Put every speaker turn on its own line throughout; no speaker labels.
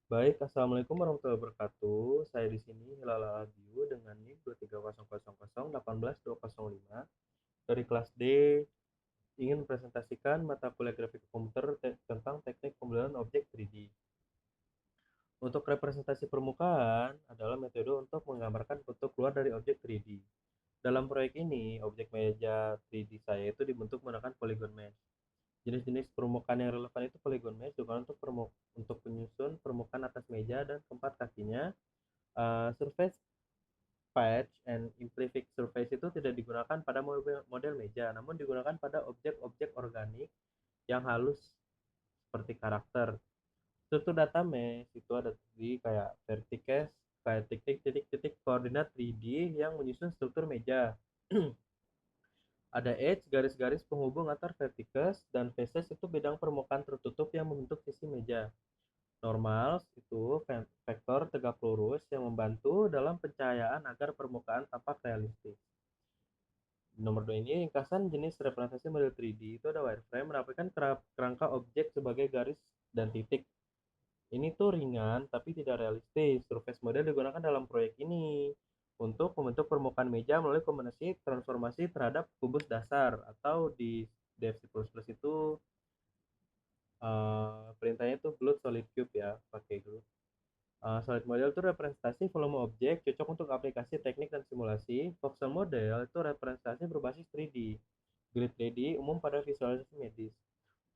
Baik, assalamualaikum warahmatullahi wabarakatuh. Saya di sini Hilal Alabiu dengan NIM 23000181205 dari kelas D ingin mempresentasikan mata kuliah grafik komputer tentang teknik pembuatan objek 3D. Untuk representasi permukaan adalah metode untuk menggambarkan bentuk keluar dari objek 3D. Dalam proyek ini, objek meja 3D saya itu dibentuk menggunakan polygon mesh. Jenis-jenis permukaan yang relevan itu polygon mesh digunakan untuk penyusun permukaan atas meja dan keempat kakinya. Surface patch and imperfect surface itu tidak digunakan pada model meja, namun digunakan pada objek-objek organik yang halus seperti karakter. Struktur data mesh itu ada di kayak vertices, kayak titik-titik koordinat 3D yang menyusun struktur meja. Ada edge, garis-garis penghubung antar vertices, dan faces itu bidang permukaan tertutup yang membentuk sisi meja. Normals itu vektor tegak lurus yang membantu dalam pencahayaan agar permukaan tampak realistis. Nomor 2 ini ringkasan jenis representasi model 3D itu ada wireframe merapikan kerangka objek sebagai garis dan titik. Ini tuh ringan tapi tidak realistis. Surface model digunakan dalam proyek ini untuk membentuk permukaan meja melalui kombinasi transformasi terhadap kubus dasar atau di Dev C++ itu perintahnya itu Glued Solid Cube ya, pakai Glued. Solid model itu representasi volume objek cocok untuk aplikasi teknik dan simulasi. Voxel model itu representasi berbasis 3D. Grid 3D umum pada visualisasi medis.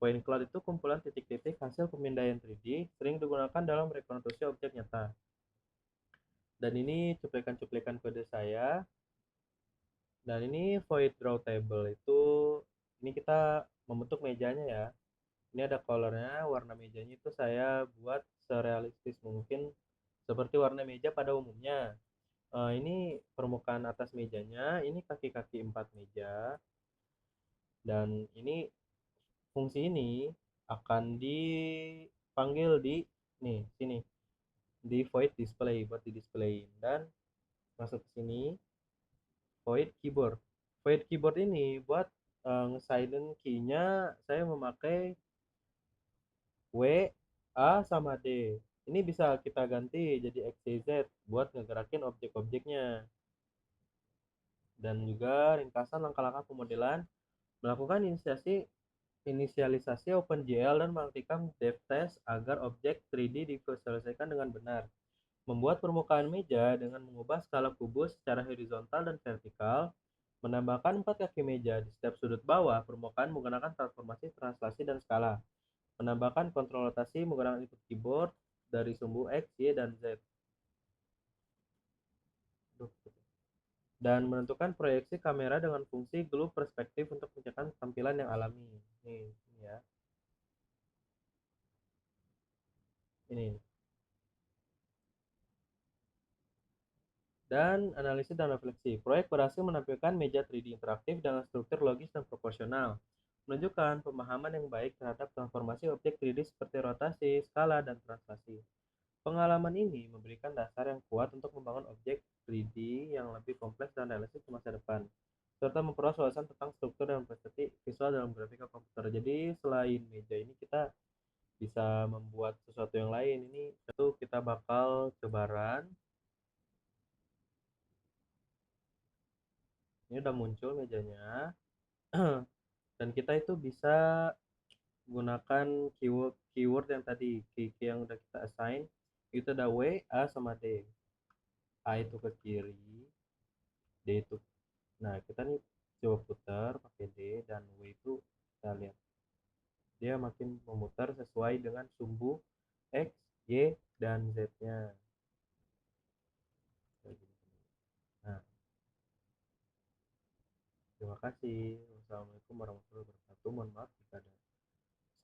Point cloud itu kumpulan titik-titik hasil pemindaian 3D sering digunakan dalam rekonstruksi objek nyata. Dan ini cuplikan-cuplikan kode saya. Dan ini void draw table itu ini kita membentuk mejanya ya. Ini ada colornya, warna mejanya itu saya buat serealistis mungkin seperti warna meja pada umumnya. Ini permukaan atas mejanya, ini kaki-kaki 4 meja, dan ini fungsi ini akan dipanggil di nih sini di void display buat di display dan masuk ke sini void keyboard. Void keyboard ini buat nge-silent key-nya saya memakai W, A sama D. Ini bisa kita ganti jadi X, Y, Z buat ngegerakin objek-objeknya. Dan juga ringkasan langkah-langkah pemodelan melakukan inisialisasi OpenGL dan mengaktifkan DevTest agar objek 3D divisualisasikan dengan benar. Membuat permukaan meja dengan mengubah skala kubus secara horizontal dan vertikal. Menambahkan 4 kaki meja di setiap sudut bawah permukaan menggunakan transformasi, translasi, dan skala. Menambahkan kontrol rotasi menggunakan input keyboard dari sumbu X, Y, dan Z. Dan menentukan proyeksi kamera dengan fungsi glue perspektif untuk menciptakan tampilan yang alami. Nih, ini ya. Ini. Dan analisis dan refleksi. Proyek berhasil menampilkan meja 3D interaktif dengan struktur logis dan proporsional, menunjukkan pemahaman yang baik terhadap transformasi objek 3D seperti rotasi, skala, dan translasi. Pengalaman ini memberikan dasar yang kuat untuk membangun objek 3D yang lebih kompleks dan realistis di masa depan, serta memperluas wawasan tentang struktur dan prestasi visual dalam grafika komputer. Jadi selain meja ini kita bisa membuat sesuatu yang lain. Ini tentu kita bakal cobaran. Ini udah muncul mejanya. Dan kita itu bisa gunakan keyword keyword yang tadi, key yang udah kita assign. Itu ada W, A sama D. A itu ke kiri, D itu. Nah, kita nih coba putar pakai D, dan W itu kita lihat dia makin memutar sesuai dengan sumbu X, Y, dan Z-nya. Nah, terima kasih. Wassalamualaikum warahmatullahi wabarakatuh. Mohon maaf jika ada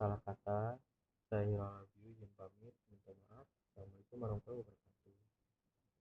salah kata. Saya